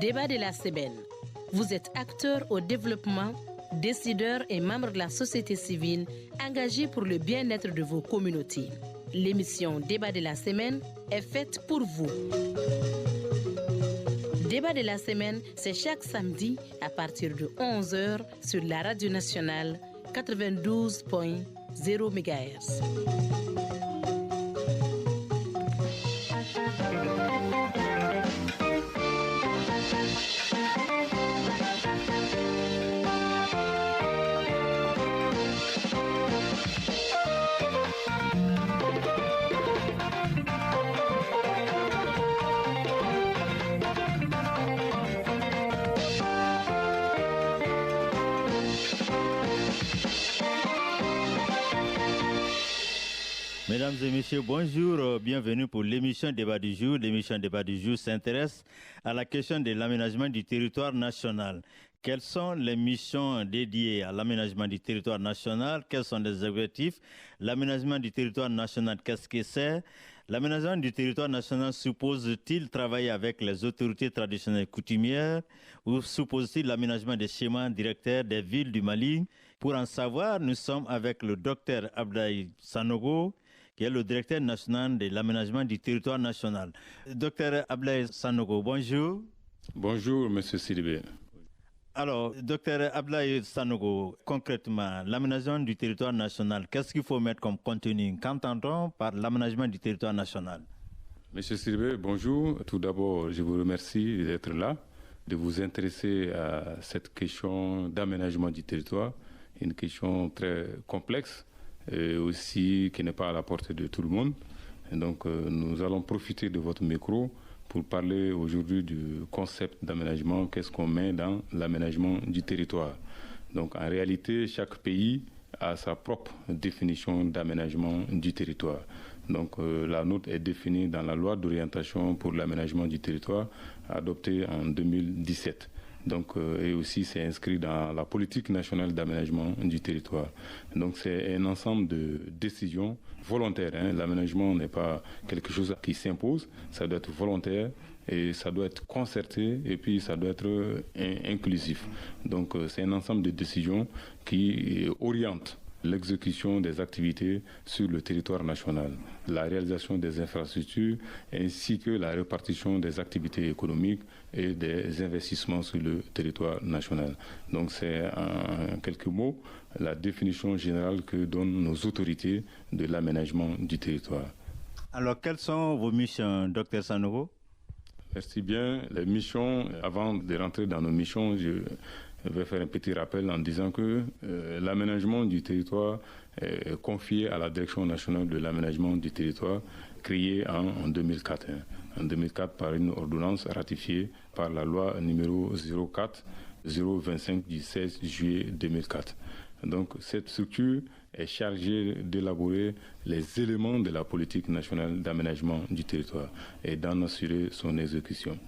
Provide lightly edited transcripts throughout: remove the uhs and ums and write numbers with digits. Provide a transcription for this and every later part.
Débat de la semaine. Vous êtes acteur au développement, décideur et membre de la société civile engagé pour le bien-être de vos communautés. L'émission Débat de la semaine est faite pour vous. Débat de la semaine, c'est chaque samedi à partir de 11h sur la Radio Nationale 92.0 MHz. Mesdames et messieurs, bonjour, bienvenue pour l'émission Débat du jour. L'émission Débat du jour s'intéresse à la question de l'aménagement du territoire national. Quelles sont les missions dédiées à l'aménagement du territoire national? Quels sont les objectifs? L'aménagement du territoire national, qu'est-ce que c'est? L'aménagement du territoire national suppose-t-il travailler avec les autorités traditionnelles coutumières ou suppose-t-il l'aménagement des schémas directeurs des villes du Mali? Pour en savoir, nous sommes avec le docteur Abdoulaye Sanogo, qui est le directeur national de l'aménagement du territoire national. Docteur Abdoulaye Sanogo, bonjour. Bonjour, monsieur Sidibé. Alors, docteur Abdoulaye Sanogo, concrètement, l'aménagement du territoire national, qu'est-ce qu'il faut mettre comme contenu? Qu'entend-on par l'aménagement du territoire national? Monsieur Sidibé, bonjour. Tout d'abord, je vous remercie d'être là, de vous intéresser à cette question d'aménagement du territoire, une question très complexe et aussi qui n'est pas à la portée de tout le monde. Et donc, nous allons profiter de votre micro pour parler aujourd'hui du concept d'aménagement, qu'est-ce qu'on met dans l'aménagement du territoire. Donc, en réalité, chaque pays a sa propre définition d'aménagement du territoire. Donc, la nôtre est définie dans la loi d'orientation pour l'aménagement du territoire adoptée en 2017. Donc, et aussi, c'est inscrit dans la politique nationale d'aménagement du territoire. Donc, c'est un ensemble de décisions volontaires. L'aménagement n'est pas quelque chose qui s'impose, ça doit être volontaire et ça doit être concerté et puis ça doit être inclusif. Donc, c'est un ensemble de décisions qui orientent l'exécution des activités sur le territoire national, la réalisation des infrastructures ainsi que la répartition des activités économiques et des investissements sur le territoire national. Donc c'est en quelques mots la définition générale que donnent nos autorités de l'aménagement du territoire. Alors quelles sont vos missions, docteur Sanogo? Merci bien. Les missions, avant de rentrer dans nos missions, je vais faire un petit rappel en disant que l'aménagement du territoire est confié à la Direction nationale de l'aménagement du territoire, créée en 2004. En 2004 par une ordonnance ratifiée par la loi numéro 04-025 du 16 juillet 2004. Donc cette structure est chargée d'élaborer les éléments de la politique nationale d'aménagement du territoire et d'en assurer son exécution.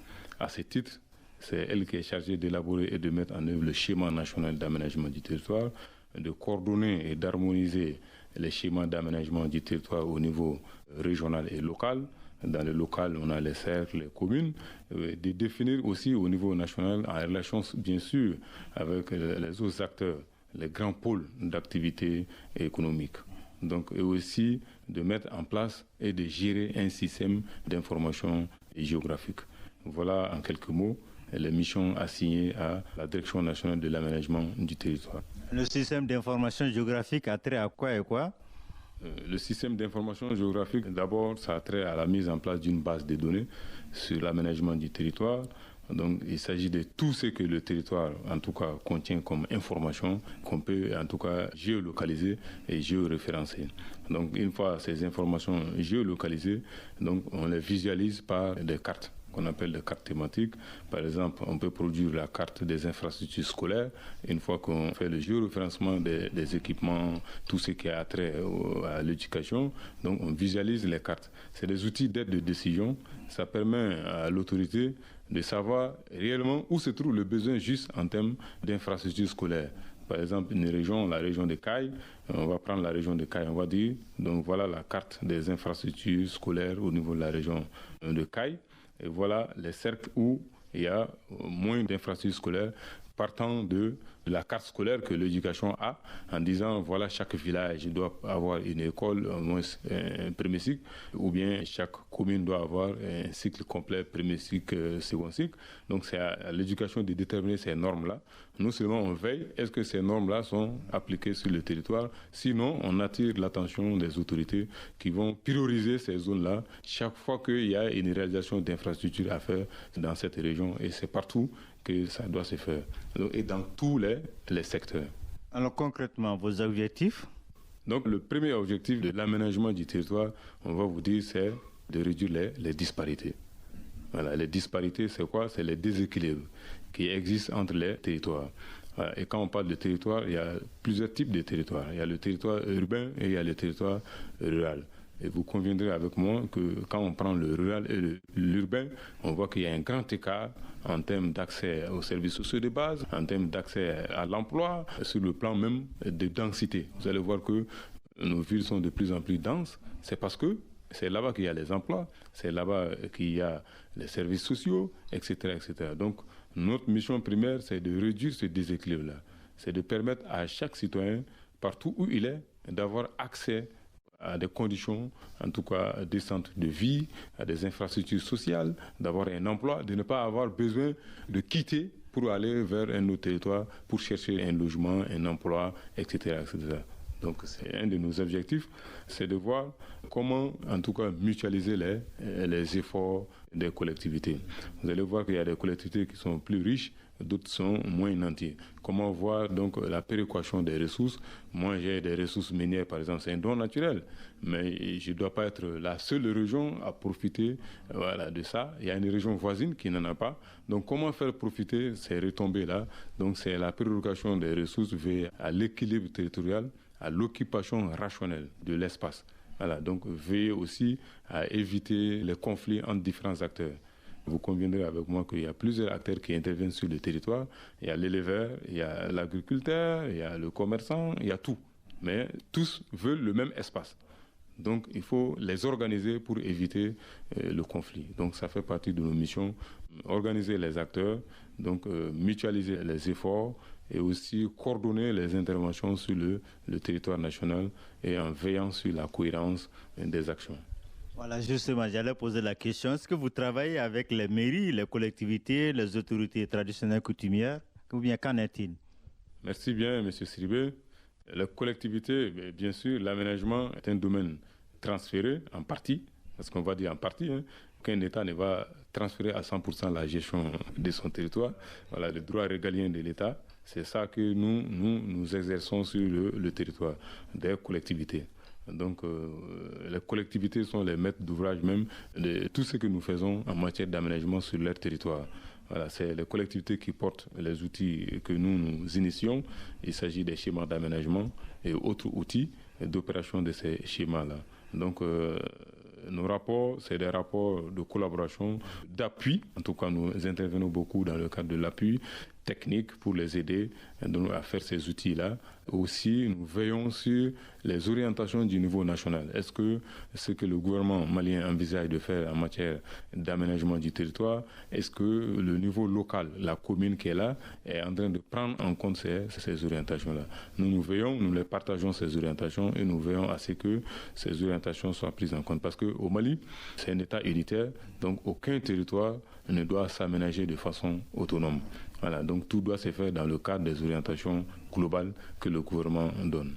À ce titre, c'est elle qui est chargée d'élaborer et de mettre en œuvre le schéma national d'aménagement du territoire, de coordonner et d'harmoniser les schémas d'aménagement du territoire au niveau régional et local. Dans le local, on a les cercles, les communes, de définir aussi au niveau national, en relation bien sûr avec les autres acteurs, les grands pôles d'activité économique. Donc, et aussi de mettre en place et de gérer un système d'information géographique. Voilà en quelques mots les missions assignées à la Direction nationale de l'aménagement du territoire. Le système d'information géographique a trait à quoi et quoi? Le système d'information géographique, d'abord, ça a trait à la mise en place d'une base de données sur l'aménagement du territoire. Donc, il s'agit de tout ce que le territoire, en tout cas, contient comme information qu'on peut, en tout cas, géolocaliser et géoréférencer. Donc, une fois ces informations géolocalisées, donc, on les visualise par des cartes qu'on appelle des cartes thématiques. Par exemple, on peut produire la carte des infrastructures scolaires. Une fois qu'on fait le géoréférencement des équipements, tout ce qui a trait à l'éducation, donc on visualise les cartes. C'est des outils d'aide de décision. Ça permet à l'autorité de savoir réellement où se trouve le besoin juste en termes d'infrastructures scolaires. Par exemple, une région, la région de Caille, on va prendre la région de Caille, on va dire, donc voilà la carte des infrastructures scolaires au niveau de la région de Caille. Et voilà les cercles où il y a moins d'infrastructures scolaires partant de la carte scolaire que l'éducation a, en disant voilà, chaque village doit avoir une école, au moins un premier cycle, ou bien chaque commune doit avoir un cycle complet, premier cycle, second cycle. Donc c'est à l'éducation de déterminer ces normes-là. Nous seulement on veille, est-ce que ces normes-là sont appliquées sur le territoire? Sinon, on attire l'attention des autorités qui vont prioriser ces zones-là chaque fois qu'il y a une réalisation d'infrastructures à faire dans cette région. Et c'est partout que ça doit se faire, et dans tous les secteurs. Alors concrètement, vos objectifs? Donc le premier objectif de l'aménagement du territoire, on va vous dire, c'est de réduire les disparités. Voilà, les disparités, c'est quoi? C'est les déséquilibres qui existent entre les territoires. Voilà. Et quand on parle de territoire, il y a plusieurs types de territoires. Il y a le territoire urbain et il y a le territoire rural. Et vous conviendrez avec moi que quand on prend le rural et l'urbain, on voit qu'il y a un grand écart en termes d'accès aux services sociaux de base, en termes d'accès à l'emploi, sur le plan même de densité. Vous allez voir que nos villes sont de plus en plus denses. C'est parce que c'est là-bas qu'il y a les emplois, c'est là-bas qu'il y a les services sociaux, etc., etc. Donc, notre mission primaire, c'est de réduire ce déséquilibre-là. C'est de permettre à chaque citoyen, partout où il est, d'avoir accès à des conditions, en tout cas décentes de vie, à des infrastructures sociales, d'avoir un emploi, de ne pas avoir besoin de quitter pour aller vers un autre territoire, pour chercher un logement, un emploi, etc., etc. Donc c'est un de nos objectifs, c'est de voir comment, en tout cas, mutualiser les efforts des collectivités. Vous allez voir qu'il y a des collectivités qui sont plus riches, d'autres sont moins nantis. Comment voir donc la péréquation des ressources? Moi, j'ai des ressources minières, par exemple, c'est un don naturel, mais je ne dois pas être la seule région à profiter de ça. Il y a une région voisine qui n'en a pas. Donc, comment faire profiter ces retombées-là? Donc, c'est la péréquation des ressources vers à l'équilibre territorial, à l'occupation rationnelle de l'espace. Voilà, donc veiller aussi à éviter les conflits entre différents acteurs. Vous conviendrez avec moi qu'il y a plusieurs acteurs qui interviennent sur le territoire. Il y a l'éleveur, il y a l'agriculteur, il y a le commerçant, il y a tout. Mais tous veulent le même espace. Donc il faut les organiser pour éviter le conflit. Donc ça fait partie de nos missions. Organiser les acteurs, donc mutualiser les efforts et aussi coordonner les interventions sur le territoire national et en veillant sur la cohérence des actions. Voilà, justement, j'allais poser la question. Est-ce que vous travaillez avec les mairies, les collectivités, les autorités traditionnelles coutumières, ou bien qu'en est-il? Merci bien, M. Sidibé. La collectivité, bien sûr, l'aménagement est un domaine transféré en partie, parce qu'on va dire en partie, qu'un État ne va transférer à 100% la gestion de son territoire. Voilà, le droit régalien de l'État, c'est ça que nous exerçons sur le territoire des collectivités. Donc, les collectivités sont les maîtres d'ouvrage même de tout ce que nous faisons en matière d'aménagement sur leur territoire. Voilà, c'est les collectivités qui portent les outils que nous initions. Il s'agit des schémas d'aménagement et autres outils d'opération de ces schémas-là. Donc, nos rapports, c'est des rapports de collaboration, d'appui. En tout cas, nous intervenons beaucoup dans le cadre de l'appui technique pour les aider à faire ces outils-là. Aussi, nous veillons sur les orientations du niveau national. Est-ce que ce que le gouvernement malien envisage de faire en matière d'aménagement du territoire, est-ce que le niveau local, la commune qui est là, est en train de prendre en compte ces orientations-là? Nous veillons, nous les partageons ces orientations et nous veillons à ce que ces orientations soient prises en compte. Parce qu'au Mali, c'est un État unitaire, donc aucun territoire ne doit s'aménager de façon autonome. Voilà, donc tout doit se faire dans le cadre des orientations globales que le gouvernement donne.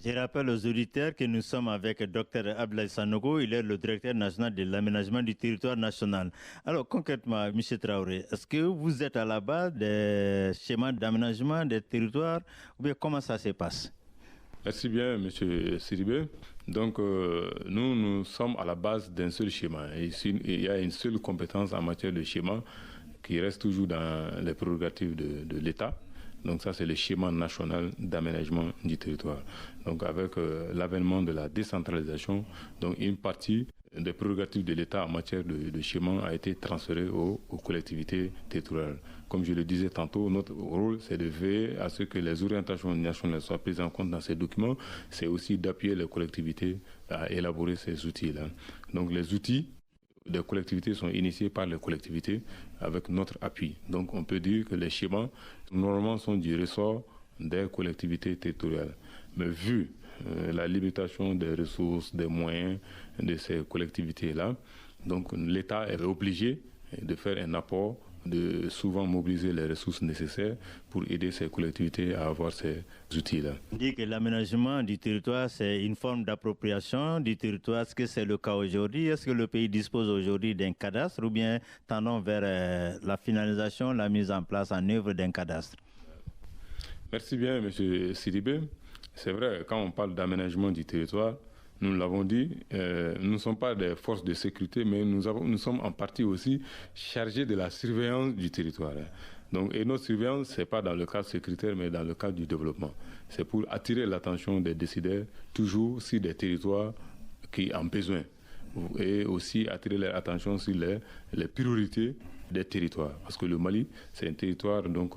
Je rappelle aux auditeurs que nous sommes avec Dr Abdoulaye Sanogo, il est le directeur national de l'aménagement du territoire national. Alors concrètement, M. Traoré, est-ce que vous êtes à la base des schémas d'aménagement des territoires ou bien comment ça se passe? Merci bien, M. Sidibé. Donc, nous sommes à la base d'un seul schéma. Il y a une seule compétence en matière de schéma qui reste toujours dans les prérogatives de l'État. Donc ça, c'est le schéma national d'aménagement du territoire. Donc avec l'avènement de la décentralisation, donc une partie des prérogatives de l'État en matière de schéma a été transférée aux collectivités territoriales. Comme je le disais tantôt, notre rôle, c'est de veiller à ce que les orientations nationales soient prises en compte dans ces documents. C'est aussi d'appuyer les collectivités à élaborer ces outils-là. Donc les outils des collectivités sont initiées par les collectivités avec notre appui. Donc on peut dire que les schémas, normalement, sont du ressort des collectivités territoriales. Mais vu la limitation des ressources, des moyens de ces collectivités-là, donc l'État est obligé de faire un apport, de souvent mobiliser les ressources nécessaires pour aider ces collectivités à avoir ces outils-là. On dit que l'aménagement du territoire, c'est une forme d'appropriation du territoire. Est-ce que c'est le cas aujourd'hui? Est-ce que le pays dispose aujourd'hui d'un cadastre ou bien tendons vers la finalisation, la mise en place en œuvre d'un cadastre? Merci bien, M. Sidibé. C'est vrai, quand on parle d'aménagement du territoire, nous l'avons dit, nous ne sommes pas des forces de sécurité, mais nous sommes en partie aussi chargés de la surveillance du territoire. Donc, et notre surveillance, ce n'est pas dans le cadre sécuritaire, mais dans le cadre du développement. C'est pour attirer l'attention des décideurs, toujours sur des territoires qui ont besoin. Et aussi attirer leur attention sur les priorités des territoires. Parce que le Mali, c'est un territoire donc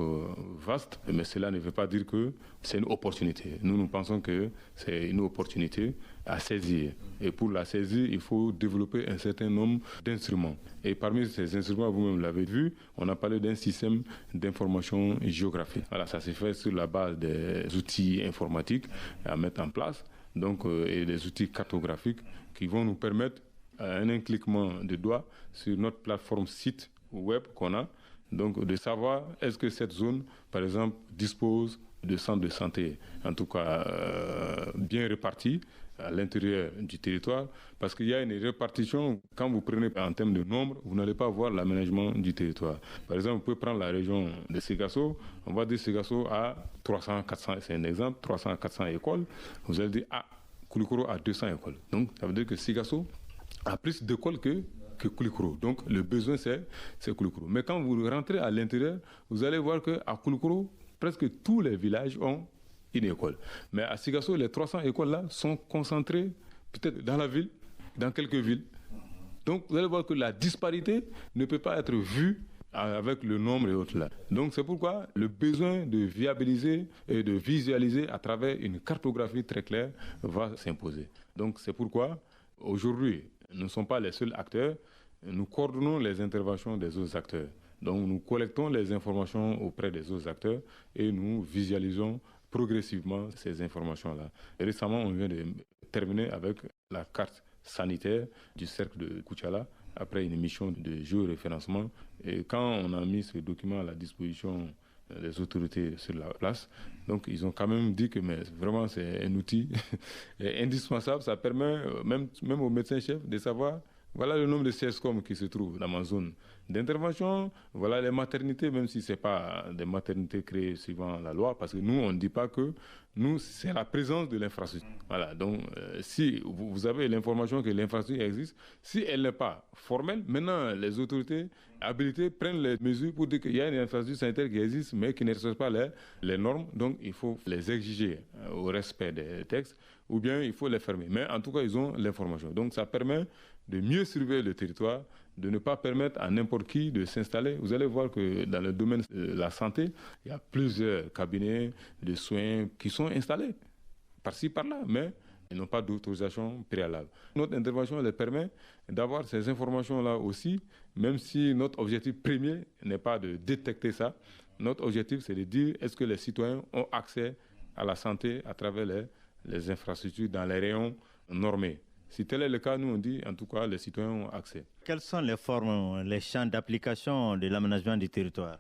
vaste, mais cela ne veut pas dire que c'est une opportunité. Nous pensons que c'est une opportunité à saisir. Et pour la saisir, il faut développer un certain nombre d'instruments. Et parmi ces instruments, vous-même l'avez vu, on a parlé d'un système d'information géographique. Voilà, ça s'est fait sur la base des outils informatiques à mettre en place, donc, et des outils cartographiques qui vont nous permettre, à un cliquement de doigt, sur notre plateforme site web qu'on a, donc de savoir est-ce que cette zone, par exemple, dispose de centres de santé, en tout cas bien répartis à l'intérieur du territoire, parce qu'il y a une répartition, quand vous prenez en termes de nombre, vous n'allez pas voir l'aménagement du territoire. Par exemple, vous pouvez prendre la région de Ségasso, on va dire Ségasso a 300, 400, c'est un exemple, 300, 400 écoles, vous allez dire, Koulikoro a 200 écoles. Donc, ça veut dire que Ségasso a plus d'écoles que Koulikoro. Donc, le besoin, c'est Koulikoro. Mais quand vous rentrez à l'intérieur, vous allez voir qu'à Koulikoro, presque tous les villages ont une école. Mais à Ségasso, les 300 écoles-là sont concentrées peut-être dans la ville, dans quelques villes. Donc, vous allez voir que la disparité ne peut pas être vue avec le nombre et autres là. Donc, c'est pourquoi le besoin de viabiliser et de visualiser à travers une cartographie très claire va s'imposer. Donc, c'est pourquoi, aujourd'hui, nous ne sommes pas les seuls acteurs, nous coordonnons les interventions des autres acteurs. Donc nous collectons les informations auprès des autres acteurs et nous visualisons progressivement ces informations-là. Récemment, on vient de terminer avec la carte sanitaire du cercle de Koutiala après une mission de géoréférencement. Et quand on a mis ce document à la disposition des autorités sur la place, donc ils ont quand même dit que mais vraiment c'est un outil indispensable. Ça permet même aux médecins-chefs de savoir voilà le nombre de CSCOM qui se trouvent dans ma zone d'intervention, voilà les maternités, même si ce n'est pas des maternités créées suivant la loi, parce que nous, on ne dit pas que nous, c'est la présence de l'infrastructure. Voilà, donc si vous avez l'information que l'infrastructure existe, si elle n'est pas formelle, maintenant les autorités habilitées prennent les mesures pour dire qu'il y a une infrastructure sanitaire qui existe, mais qui ne respecte pas les normes, donc il faut les exiger au respect des textes, ou bien il faut les fermer. Mais en tout cas, ils ont l'information. Donc ça permet de mieux surveiller le territoire, de ne pas permettre à n'importe qui de s'installer. Vous allez voir que dans le domaine de la santé, il y a plusieurs cabinets de soins qui sont installés, par-ci, par-là, mais ils n'ont pas d'autorisation préalable. Notre intervention les permet d'avoir ces informations-là aussi, même si notre objectif premier n'est pas de détecter ça. Notre objectif, c'est de dire est-ce que les citoyens ont accès à la santé à travers les infrastructures dans les rayons normés. Si tel est le cas, nous on dit en tout cas les citoyens ont accès. Quelles sont les formes, les champs d'application de l'aménagement du territoire?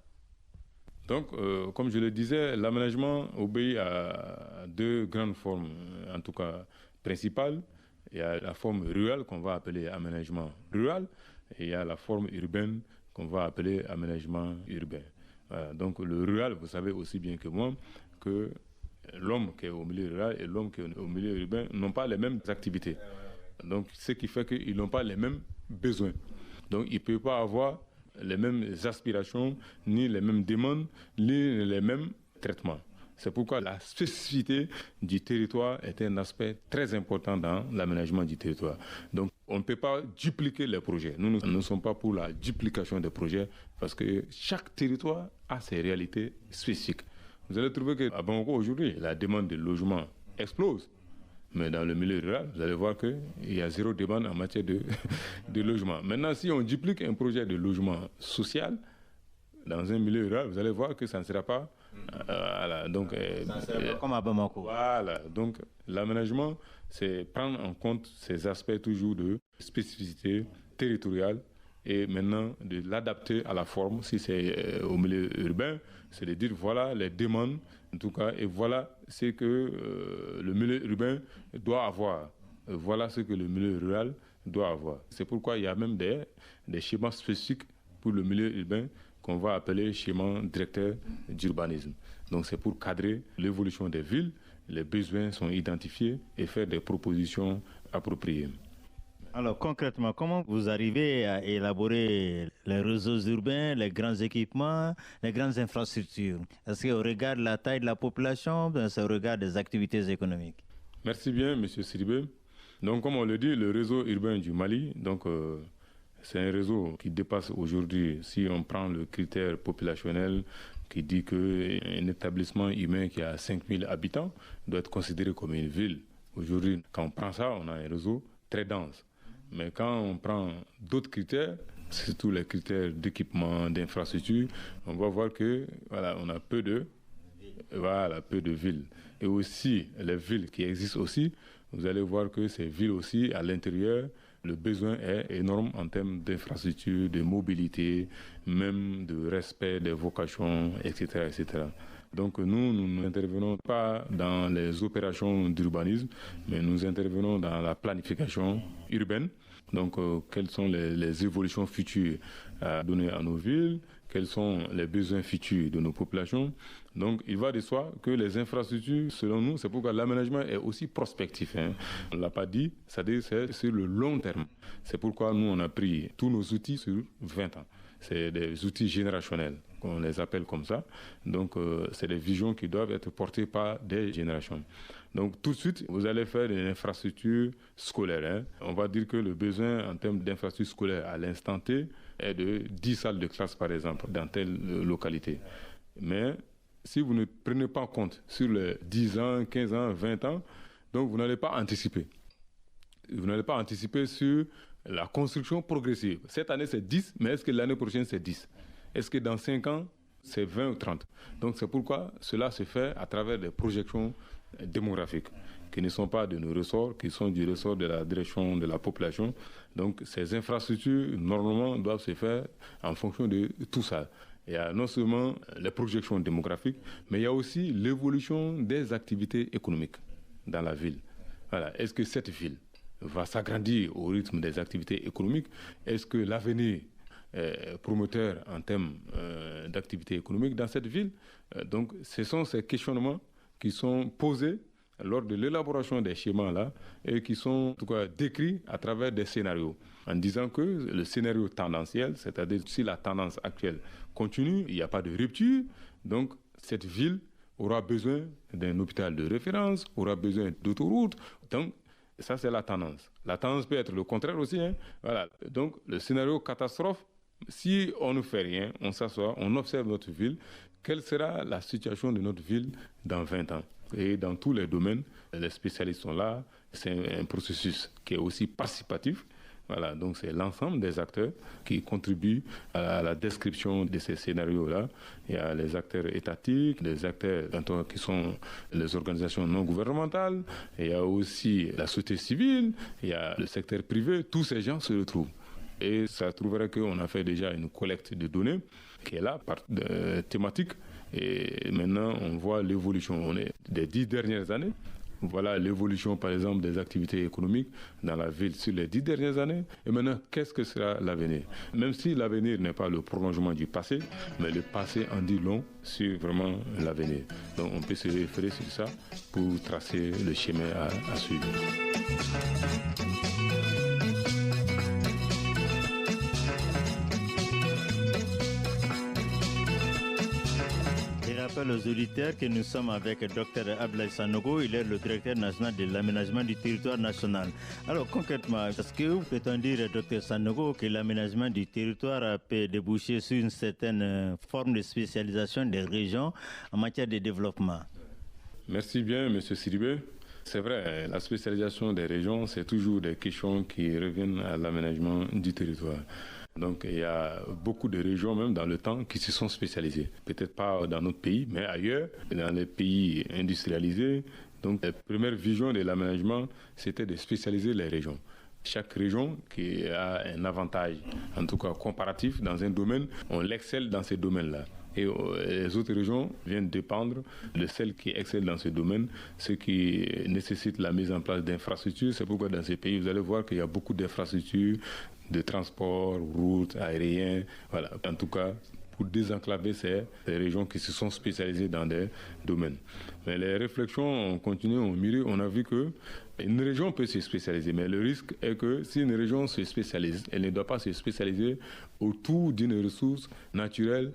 Donc, comme je le disais, l'aménagement obéit à deux grandes formes, en tout cas principales. Il y a la forme rurale qu'on va appeler aménagement rural et il y a la forme urbaine qu'on va appeler aménagement urbain. Voilà. Donc le rural, vous savez aussi bien que moi que l'homme qui est au milieu rural et l'homme qui est au milieu urbain n'ont pas les mêmes activités. Donc, ce qui fait qu'ils n'ont pas les mêmes besoins. Donc, ils ne peuvent pas avoir les mêmes aspirations, ni les mêmes demandes, ni les mêmes traitements. C'est pourquoi la spécificité du territoire est un aspect très important dans l'aménagement du territoire. Donc, on ne peut pas dupliquer les projets. Nous ne sommes pas pour la duplication des projets parce que chaque territoire a ses réalités spécifiques. Vous allez trouver qu'à Bamako aujourd'hui, la demande de logement explose. Mais dans le milieu rural, vous allez voir qu'il y a zéro demande en matière de logement. Maintenant, si on duplique un projet de logement social dans un milieu rural, vous allez voir que ça ne sera pas... voilà, donc, ça sera pas comme à Bamako. Voilà, donc l'aménagement, c'est prendre en compte ces aspects toujours de spécificité territoriale et maintenant de l'adapter à la forme. Si c'est au milieu urbain, c'est de dire voilà les demandes, en tout cas, et voilà ce que le milieu urbain doit avoir. Voilà ce que le milieu rural doit avoir. C'est pourquoi il y a même des schémas spécifiques pour le milieu urbain qu'on va appeler schéma directeur d'urbanisme. Donc c'est pour cadrer l'évolution des villes, les besoins sont identifiés et faire des propositions appropriées. Alors concrètement, comment vous arrivez à élaborer les réseaux urbains, les grands équipements, les grandes infrastructures? Est-ce qu'on regarde la taille de la population, est-ce qu'on regarde des activités économiques? Merci bien, M. Sidibé. Donc comme on le dit, le réseau urbain du Mali, c'est un réseau qui dépasse aujourd'hui, si on prend le critère populationnel qui dit qu'un établissement humain qui a 5000 habitants doit être considéré comme une ville. Aujourd'hui, quand on prend ça, on a un réseau très dense. Mais quand on prend d'autres critères, surtout les critères d'équipement, d'infrastructure, on va voir que voilà, on a peu de villes. Et aussi, les villes qui existent aussi, vous allez voir que ces villes aussi, à l'intérieur, le besoin est énorme en termes d'infrastructure, de mobilité, même de respect des vocations, etc., etc. Donc nous n'intervenons pas dans les opérations d'urbanisme, mais nous intervenons dans la planification urbaine. Donc quelles sont les évolutions futures à donner à nos villes, quels sont les besoins futurs de nos populations. Donc il va de soi que les infrastructures, selon nous, c'est pourquoi l'aménagement est aussi prospectif. On ne l'a pas dit, c'est-à-dire c'est sur le long terme. C'est pourquoi nous, on a pris tous nos outils sur 20 ans. C'est des outils générationnels, on les appelle comme ça. Donc c'est des visions qui doivent être portées par des générations. Donc tout de suite, vous allez faire une infrastructure scolaire. On va dire que le besoin en termes d'infrastructure scolaire à l'instant T est de 10 salles de classe, par exemple, dans telle localité. Mais si vous ne prenez pas en compte sur les 10 ans, 15 ans, 20 ans, donc vous n'allez pas anticiper. Vous n'allez pas anticiper sur la construction progressive. Cette année, c'est 10, mais est-ce que l'année prochaine, c'est 10? Est-ce que dans 5 ans, c'est 20 ou 30? Donc c'est pourquoi cela se fait à travers des projections démographiques qui ne sont pas de nos ressorts, qui sont du ressort de la direction de la population. Donc ces infrastructures, normalement, doivent se faire en fonction de tout ça. Il y a non seulement les projections démographiques, mais il y a aussi l'évolution des activités économiques dans la ville. Voilà. Est-ce que cette ville va s'agrandir au rythme des activités économiques? Est-ce que l'avenir est promoteur en termes d'activités économiques dans cette ville? Donc ce sont ces questionnements qui sont posés lors de l'élaboration des schémas-là et qui sont en tout cas décrits à travers des scénarios, en disant que le scénario tendanciel, c'est-à-dire si la tendance actuelle continue, il n'y a pas de rupture, donc cette ville aura besoin d'un hôpital de référence, aura besoin d'autoroutes. Donc ça, c'est la tendance. La tendance peut être le contraire aussi. Voilà. Donc le scénario catastrophe, si on ne fait rien, on s'assoit, on observe notre ville, quelle sera la situation de notre ville dans 20 ans? Et dans tous les domaines, les spécialistes sont là. C'est un processus qui est aussi participatif. Voilà, donc c'est l'ensemble des acteurs qui contribuent à la description de ces scénarios-là. Il y a les acteurs étatiques, les acteurs qui sont les organisations non gouvernementales, il y a aussi la société civile, il y a le secteur privé, tous ces gens se retrouvent. Et ça trouverait qu'on a fait déjà une collecte de données qui est là par thématique. Et maintenant, on voit l'évolution des 10 dernières années. Voilà l'évolution, par exemple, des activités économiques dans la ville sur les 10 dernières années. Et maintenant, qu'est-ce que sera l'avenir? Même si l'avenir n'est pas le prolongement du passé, mais le passé en dit long sur vraiment l'avenir. Donc, on peut se référer sur ça pour tracer le chemin à suivre. Je rappelle aux auditeurs que nous sommes avec Dr Abdoulaye Sanogo, il est le directeur national de l'aménagement du territoire national. Alors concrètement, est-ce que vous pouvez dire, Dr Sanogo, que l'aménagement du territoire peut déboucher sur une certaine forme de spécialisation des régions en matière de développement? Merci bien, M. Sidibé. C'est vrai, la spécialisation des régions, c'est toujours des questions qui reviennent à l'aménagement du territoire. Donc il y a beaucoup de régions même dans le temps qui se sont spécialisées. Peut-être pas dans notre pays, mais ailleurs, dans les pays industrialisés. Donc la première vision de l'aménagement, c'était de spécialiser les régions. Chaque région qui a un avantage, en tout cas comparatif dans un domaine, on l'excelle dans ces domaines-là. Et les autres régions viennent dépendre de celles qui excellent dans ce domaine, ce qui nécessite la mise en place d'infrastructures. C'est pourquoi dans ces pays, vous allez voir qu'il y a beaucoup d'infrastructures de transport, routes, aériens, voilà. En tout cas, pour désenclaver ces régions qui se sont spécialisées dans des domaines. Mais les réflexions ont continué, ont mûri, on a vu que une région peut se spécialiser, mais le risque est que si une région se spécialise, elle ne doit pas se spécialiser autour d'une ressource naturelle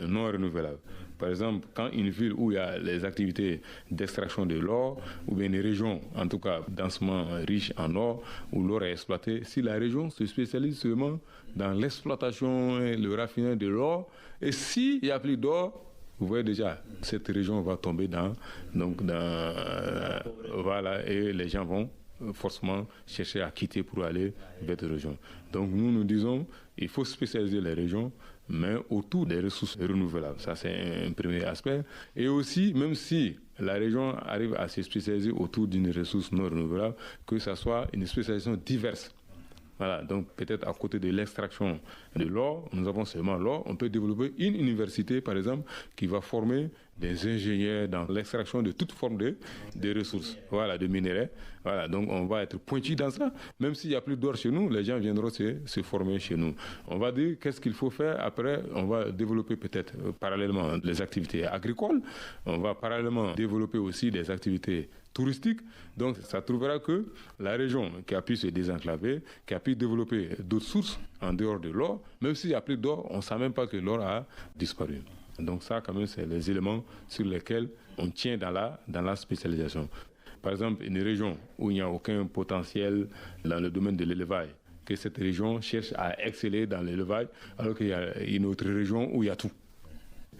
non renouvelable. Par exemple, quand une ville où il y a les activités d'extraction de l'or, ou bien une région, en tout cas densément riche en or, où l'or est exploité, si la région se spécialise seulement dans l'exploitation et le raffinage de l'or, et s'il n'y a plus d'or, vous voyez déjà, cette région va tomber voilà, et les gens vont forcément chercher à quitter pour aller vers des régions. Donc nous disons, il faut spécialiser les régions, mais autour des ressources renouvelables. Ça, c'est un premier aspect. Et aussi, même si la région arrive à se spécialiser autour d'une ressource non renouvelable, que ça soit une spécialisation diverse. Voilà, donc peut-être à côté de l'extraction de l'or, nous avons seulement l'or, on peut développer une université, par exemple, qui va former des ingénieurs dans l'extraction de toute forme de ressources, voilà, de minéraux. Voilà, donc on va être pointu dans ça. Même s'il n'y a plus d'or chez nous, les gens viendront se former chez nous. On va dire qu'est-ce qu'il faut faire. Après, on va développer peut-être parallèlement les activités agricoles. On va parallèlement développer aussi des activités touristique. Donc, ça trouvera que la région qui a pu se désenclaver, qui a pu développer d'autres sources en dehors de l'or, même s'il n'y a plus d'or, on ne sait même pas que l'or a disparu. Donc ça, quand même, c'est les éléments sur lesquels on tient dans la spécialisation. Par exemple, une région où il n'y a aucun potentiel dans le domaine de l'élevage, que cette région cherche à exceller dans l'élevage, alors qu'il y a une autre région où il y a tout.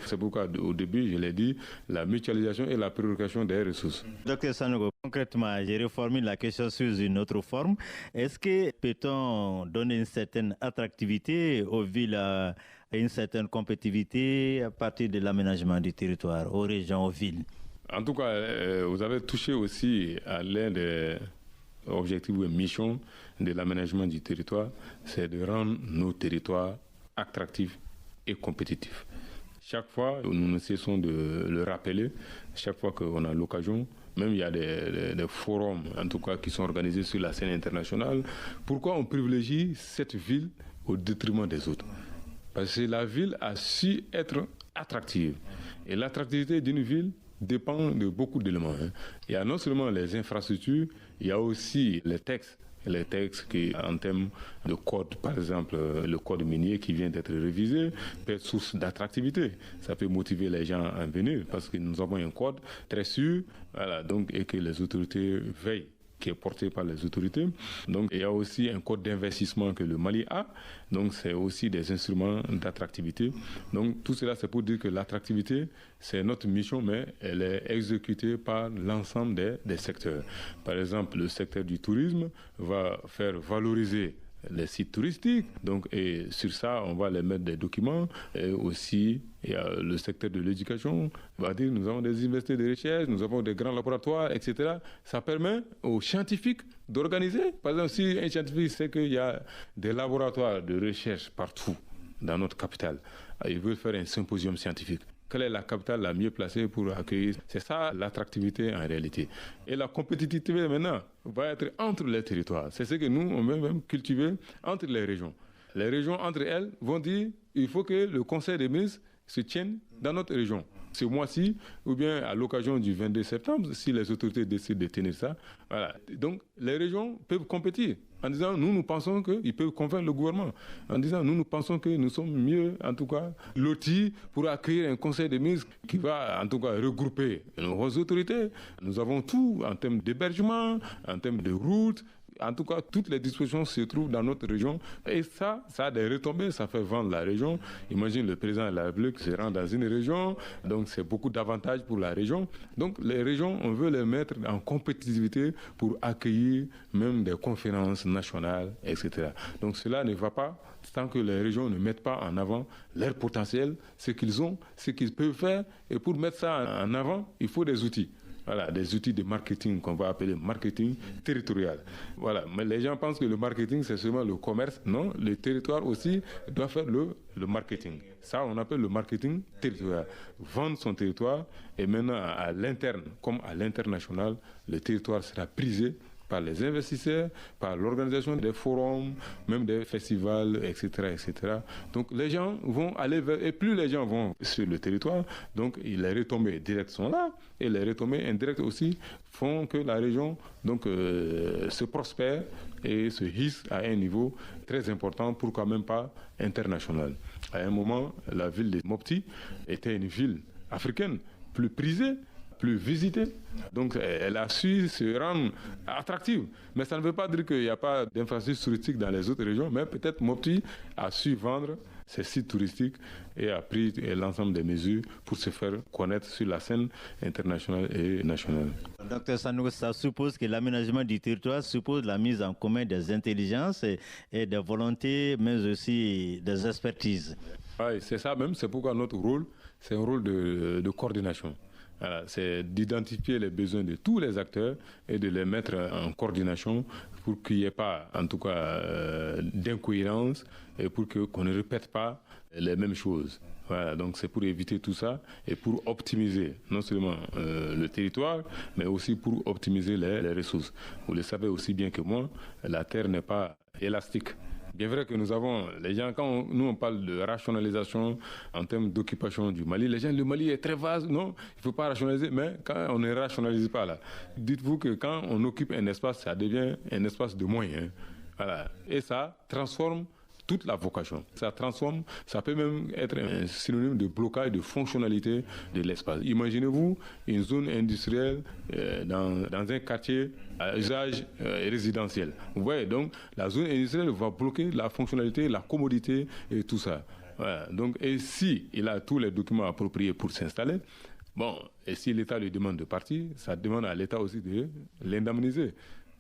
C'est pourquoi, au début, je l'ai dit, la mutualisation et la prérogative des ressources. Docteur Sanogo, concrètement, j'ai reformulé la question sous une autre forme. Est-ce que peut-on donner une certaine attractivité aux villes et une certaine compétitivité à partir de l'aménagement du territoire, aux régions, aux villes? En tout cas, vous avez touché aussi à l'un des objectifs ou missions de l'aménagement du territoire, c'est de rendre nos territoires attractifs et compétitifs. Chaque fois, nous ne cessons de le rappeler, chaque fois qu'on a l'occasion, même il y a des forums, en tout cas, qui sont organisés sur la scène internationale. Pourquoi on privilégie cette ville au détriment des autres? Parce que la ville a su être attractive. Et l'attractivité d'une ville dépend de beaucoup d'éléments. Il y a non seulement les infrastructures, il y a aussi les textes qui, en termes de code, par exemple, le code minier qui vient d'être révisé, peut être source d'attractivité. Ça peut motiver les gens à venir parce que nous avons un code très sûr, voilà, donc, et que les autorités veillent, qui est porté par les autorités. Donc, il y a aussi un code d'investissement que le Mali a. Donc, c'est aussi des instruments d'attractivité. Donc, tout cela, c'est pour dire que l'attractivité, c'est notre mission, mais elle est exécutée par l'ensemble des secteurs. Par exemple, le secteur du tourisme va faire valoriser les sites touristiques, donc, et sur ça, on va les mettre des documents. Et aussi, il y a le secteur de l'éducation, on va dire, nous avons des universités de recherche, nous avons des grands laboratoires, etc. Ça permet aux scientifiques d'organiser. Par exemple, si un scientifique sait qu'il y a des laboratoires de recherche partout dans notre capitale, il veut faire un symposium scientifique. Quelle est la capitale la mieux placée pour accueillir? C'est ça l'attractivité en réalité. Et la compétitivité maintenant va être entre les territoires. C'est ce que nous, on veut même cultiver entre les régions. Les régions entre elles vont dire il faut que le Conseil des ministres se tienne dans notre région. Ce mois-ci, ou bien à l'occasion du 22 septembre, si les autorités décident de tenir ça. Voilà. Donc les régions peuvent compétir en disant nous pensons qu'ils peuvent convaincre le gouvernement, en disant nous pensons que nous sommes mieux, en tout cas, lotis pour accueillir un conseil des ministres qui va, en tout cas, regrouper nos autorités. Nous avons tout en termes d'hébergement, en termes de routes, En tout cas, toutes les dispositions se trouvent dans notre région. Et ça a des retombées, ça fait vendre la région. Imagine le président de la République se rend dans une région, donc c'est beaucoup d'avantages pour la région. Donc les régions, on veut les mettre en compétitivité pour accueillir même des conférences nationales, etc. Donc cela ne va pas tant que les régions ne mettent pas en avant leur potentiel, ce qu'ils ont, ce qu'ils peuvent faire. Et pour mettre ça en avant, il faut des outils. Voilà, des outils de marketing qu'on va appeler marketing territorial. Voilà, mais les gens pensent que le marketing, c'est seulement le commerce. Non, le territoire aussi doit faire le marketing. Ça, on appelle le marketing territorial. Vendre son territoire et maintenant à l'interne comme à l'international, le territoire sera prisé par les investisseurs, par l'organisation des forums, même des festivals, etc., etc. Donc les gens vont aller vers, et plus les gens vont sur le territoire, donc les retombées directes sont là, et les retombées indirectes aussi font que la région donc, se prospère et se hisse à un niveau très important, pourquoi même pas international. À un moment, la ville de Mopti était une ville africaine plus prisée, plus visitée. Donc elle a su se rendre attractive. Mais ça ne veut pas dire qu'il n'y a pas d'infrastructures touristiques dans les autres régions, mais peut-être Mopti a su vendre ses sites touristiques et a pris l'ensemble des mesures pour se faire connaître sur la scène internationale et nationale. Docteur Sanogo, ça suppose que l'aménagement du territoire suppose la mise en commun des intelligences et des volontés, mais aussi des expertises. Oui, c'est ça même, c'est pourquoi notre rôle, c'est un rôle de coordination. Voilà, c'est d'identifier les besoins de tous les acteurs et de les mettre en coordination pour qu'il n'y ait pas, en tout cas, d'incohérence et pour qu'on ne répète pas les mêmes choses. Voilà, donc c'est pour éviter tout ça et pour optimiser non seulement le territoire, mais aussi pour optimiser les ressources. Vous le savez aussi bien que moi, la terre n'est pas élastique. Bien vrai que nous avons, les gens, quand nous on parle de rationalisation en termes d'occupation du Mali, les gens, le Mali est très vaste, non, il ne faut pas rationaliser, mais quand on ne rationalise pas là, dites-vous que quand on occupe un espace, ça devient un espace de moyens. Voilà. Et ça transforme toute la vocation. Ça transforme, ça peut même être un synonyme de blocage de fonctionnalité de l'espace. Imaginez-vous une zone industrielle dans un quartier à usage résidentiel. Vous voyez, donc la zone industrielle va bloquer la fonctionnalité, la commodité et tout ça. Voilà. Donc, et si il a tous les documents appropriés pour s'installer, bon, et si l'État lui demande de partir, ça demande à l'État aussi de l'indemniser.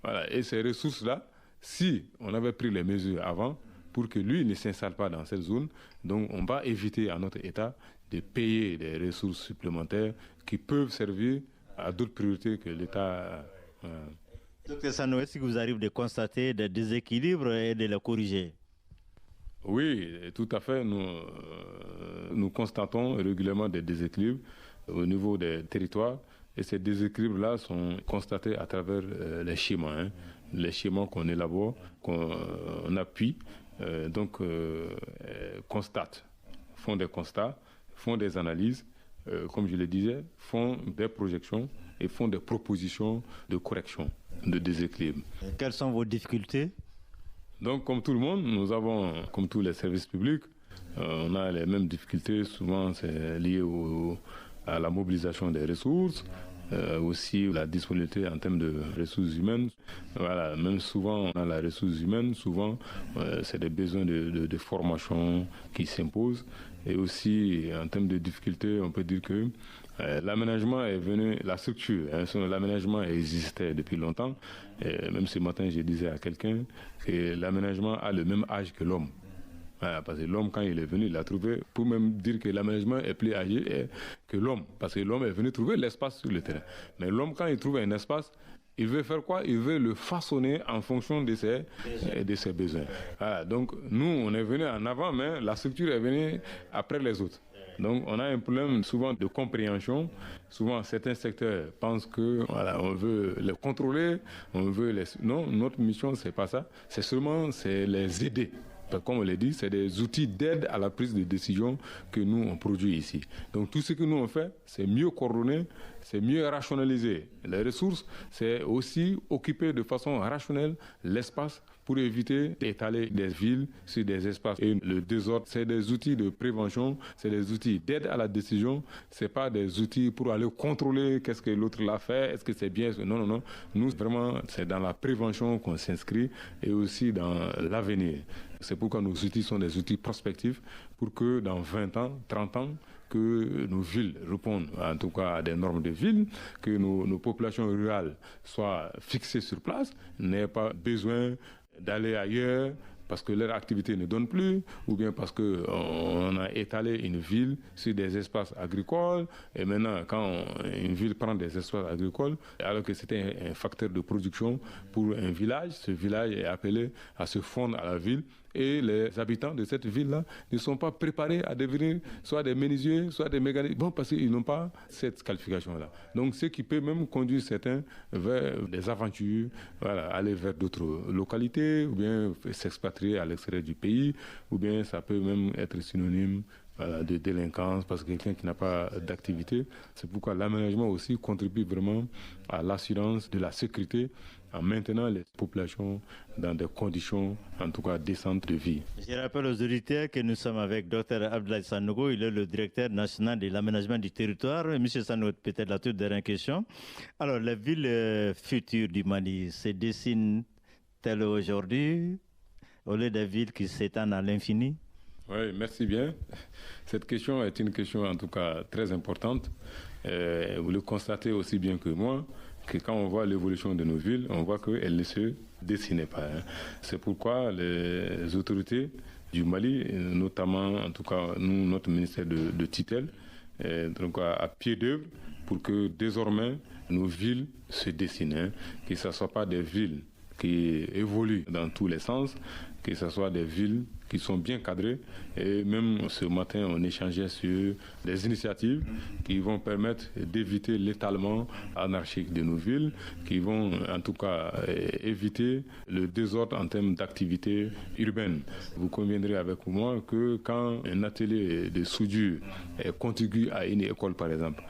Voilà. Et ces ressources-là, si on avait pris les mesures avant, pour que lui ne s'installe pas dans cette zone. Donc on va éviter à notre État de payer des ressources supplémentaires qui peuvent servir à d'autres priorités que l'État. Docteur Sanogo, est-ce que vous arrivez de constater des déséquilibres et de les corriger? Oui, tout à fait. Nous constatons régulièrement des déséquilibres au niveau des territoires. Et ces déséquilibres-là sont constatés à travers les schémas. Les schémas qu'on élabore, qu'on appuie. Constatent, font des constats, font des analyses, comme je le disais, font des projections et font des propositions de correction, de déséquilibre. Quelles sont vos difficultés? Donc, comme tout le monde, nous avons, comme tous les services publics, on a les mêmes difficultés. Souvent, c'est lié à la mobilisation des ressources. Aussi la disponibilité en termes de ressources humaines. Voilà, même souvent on a la ressource humaine, souvent c'est des besoins de formation qui s'imposent. Et aussi en termes de difficultés, on peut dire que l'aménagement est venu, la structure, l'aménagement existait depuis longtemps. Et même ce matin, je disais à quelqu'un que l'aménagement a le même âge que l'homme. Voilà, parce que l'homme, quand il est venu, il a trouvé, pour même dire que l'aménagement est plus âgé que l'homme, parce que l'homme est venu trouver l'espace sur le terrain. Mais l'homme, quand il trouve un espace, il veut faire quoi? Il veut le façonner en fonction de ses besoins. Voilà, donc nous, on est venu en avant, mais la structure est venue après les autres. Donc on a un problème souvent de compréhension. Souvent certains secteurs pensent que voilà, on veut les contrôler, on veut les... Non, notre mission c'est pas ça. C'est seulement les aider. Comme on l'a dit, c'est des outils d'aide à la prise de décision que nous, on produit ici. Donc tout ce que nous, on fait, c'est mieux coordonner, c'est mieux rationaliser les ressources, c'est aussi occuper de façon rationnelle l'espace pour éviter d'étaler des villes sur des espaces. Et le désordre, c'est des outils de prévention, c'est des outils d'aide à la décision, c'est pas des outils pour aller contrôler qu'est-ce que l'autre l'a fait, est-ce que c'est bien, non. Nous, vraiment, c'est dans la prévention qu'on s'inscrit et aussi dans l'avenir. C'est pourquoi nos outils sont des outils prospectifs pour que dans 20 ans, 30 ans, que nos villes répondent en tout cas à des normes de ville, que nos populations rurales soient fixées sur place, n'aient pas besoin d'aller ailleurs parce que leur activité ne donne plus, ou bien parce qu'on a étalé une ville sur des espaces agricoles, et maintenant quand une ville prend des espaces agricoles, alors que c'était un facteur de production pour un village, ce village est appelé à se fondre à la ville, et les habitants de cette ville-là ne sont pas préparés à devenir soit des menuisiers, soit des mécanistes, parce qu'ils n'ont pas cette qualification-là. Donc ce qui peut même conduire certains vers des aventures, aller vers d'autres localités, ou bien s'expatrier à l'extérieur du pays, ou bien ça peut même être synonyme de délinquance, parce que quelqu'un qui n'a pas d'activité. C'est pourquoi l'aménagement aussi contribue vraiment à l'assurance de la sécurité en maintenant les populations dans des conditions, en tout cas, décentes de vie. Je rappelle aux auditeurs que nous sommes avec Dr Abdoulaye Sanogo, il est le directeur national de l'aménagement du territoire. Monsieur Sanogo, peut-être la toute dernière question. Alors, les villes futures du Mali se dessinent-elles aujourd'hui au lieu des villes qui s'étendent à l'infini? Oui, merci bien. Cette question est une question, en tout cas, très importante. Vous le constatez aussi bien que moi, que quand on voit l'évolution de nos villes, on voit qu'elles ne se dessinaient pas. C'est pourquoi les autorités du Mali, notamment, en tout cas, nous, notre ministère de tutelle, donc à pied d'œuvre pour que désormais nos villes se dessinent, que ce ne soient pas des villes qui évoluent dans tous les sens, que ce soit des villes qui sont bien cadrées. Et même ce matin, on échangeait sur des initiatives qui vont permettre d'éviter l'étalement anarchique de nos villes, qui vont en tout cas éviter le désordre en termes d'activité urbaine. Vous conviendrez avec moi que quand un atelier de soudure est contigu à une école, par exemple,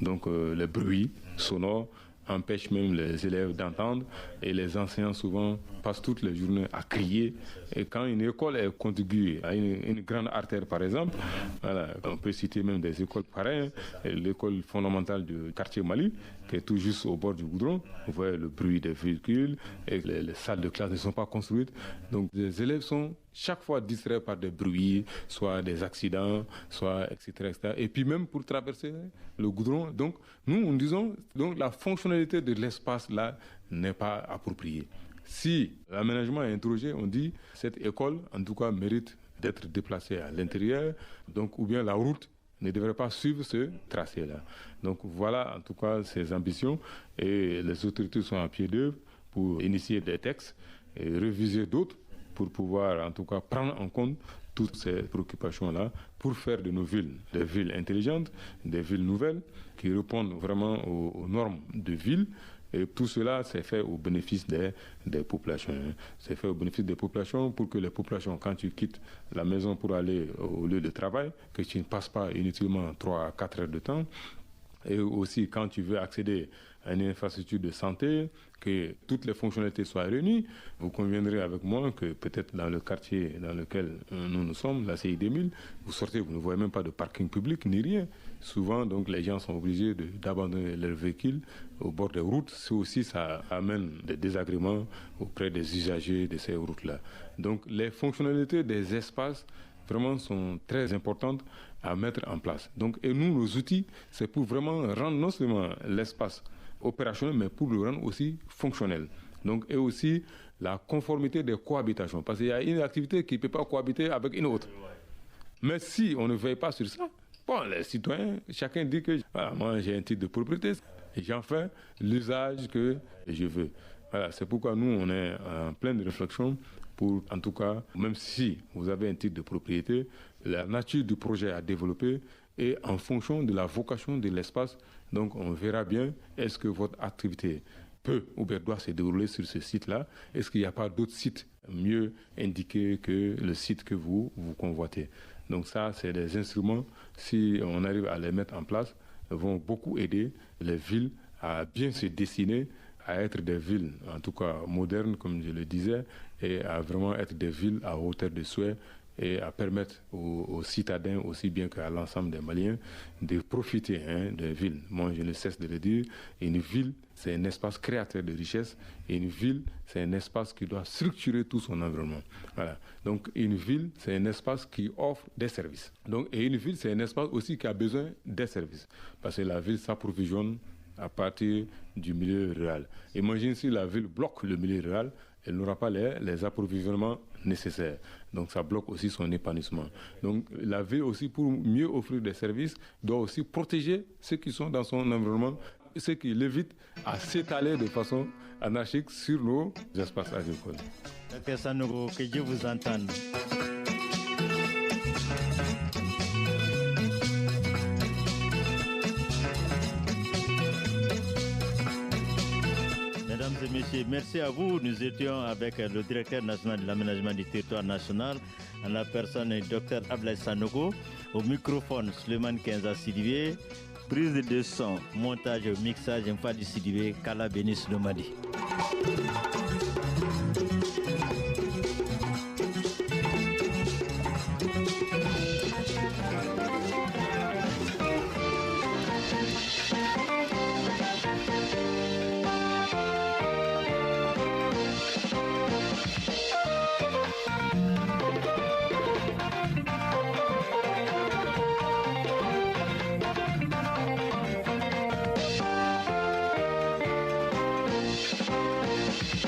donc les bruits sonores empêche même les élèves d'entendre et les enseignants souvent passent toutes les journées à crier. Et quand une école est contiguë à une grande artère par exemple, on peut citer même des écoles pareilles, l'école fondamentale du quartier Mali qui est tout juste au bord du goudron, vous voyez le bruit des véhicules et les salles de classe ne sont pas construites. Donc les élèves sont chaque fois distraits par des bruits, soit des accidents, soit etc. Et puis même pour traverser le goudron, donc nous disons donc la fonctionnalité de l'espace là n'est pas appropriée. Si l'aménagement est interrogé, on dit cette école en tout cas mérite d'être déplacée à l'intérieur, donc ou bien la route ne devrait pas suivre ce tracé-là. Donc voilà en tout cas ces ambitions et les autorités sont à pied d'œuvre pour initier des textes et réviser d'autres pour pouvoir en tout cas prendre en compte toutes ces préoccupations-là pour faire de nos villes des villes intelligentes, des villes nouvelles qui répondent vraiment aux normes de ville. Et tout cela, c'est fait au bénéfice des populations. C'est fait au bénéfice des populations pour que les populations, quand tu quittes la maison pour aller au lieu de travail, que tu ne passes pas inutilement 3 à 4 heures de temps. Et aussi, quand tu veux accéder à une infrastructure de santé, que toutes les fonctionnalités soient réunies. Vous conviendrez avec moi que peut-être dans le quartier dans lequel nous sommes, la CI 2000, vous sortez, vous ne voyez même pas de parking public ni rien. Souvent, donc, les gens sont obligés d'abandonner leurs véhicules au bord des routes. Ça aussi, ça amène des désagréments auprès des usagers de ces routes-là. Donc, les fonctionnalités des espaces vraiment sont très importantes à mettre en place. Donc, et nous, nos outils, c'est pour vraiment rendre non seulement l'espace opérationnel, mais pour le rendre aussi fonctionnel. Donc, et aussi la conformité des cohabitations. Parce qu'il y a une activité qui ne peut pas cohabiter avec une autre. Mais si on ne veille pas sur ça, bon, les citoyens, chacun dit que voilà, moi j'ai un titre de propriété et j'en fais l'usage que je veux. Voilà, c'est pourquoi nous, on est en pleine réflexion pour, en tout cas, même si vous avez un titre de propriété, la nature du projet à développer est en fonction de la vocation de l'espace. Donc, on verra bien, est-ce que votre activité peut ou bien doit se dérouler sur ce site-là? Est-ce qu'il n'y a pas d'autres sites mieux indiquer que le site que vous convoitez. Donc ça, c'est des instruments, si on arrive à les mettre en place, vont beaucoup aider les villes à bien se dessiner, à être des villes, en tout cas modernes, comme je le disais, et à vraiment être des villes à hauteur de souhait et à permettre aux citadins, aussi bien qu'à l'ensemble des Maliens, de profiter des villes. Moi, je ne cesse de le dire, une ville, c'est un espace créateur de richesse, et une ville, c'est un espace qui doit structurer tout son environnement. Voilà. Donc, une ville, c'est un espace qui offre des services. Donc, et une ville, c'est un espace aussi qui a besoin des services. Parce que la ville s'approvisionne à partir du milieu rural. Imagine si la ville bloque le milieu rural, elle n'aura pas les approvisionnements nécessaires. Donc ça bloque aussi son épanouissement. Donc la ville aussi, pour mieux offrir des services, doit aussi protéger ceux qui sont dans son environnement, ce qui l'évite à s'étaler de façon anarchique sur nos espaces agricoles. Dr Sanogo, que Dieu vous entende. Mesdames et messieurs, merci à vous. Nous étions avec le directeur national de l'aménagement du territoire national, en la personne du Dr Ablaye Sanogo, au microphone Suleiman Kenza Sidibé, prise de son, montage, mixage, Mfadi Sidibé, Kala Benis Nomadi.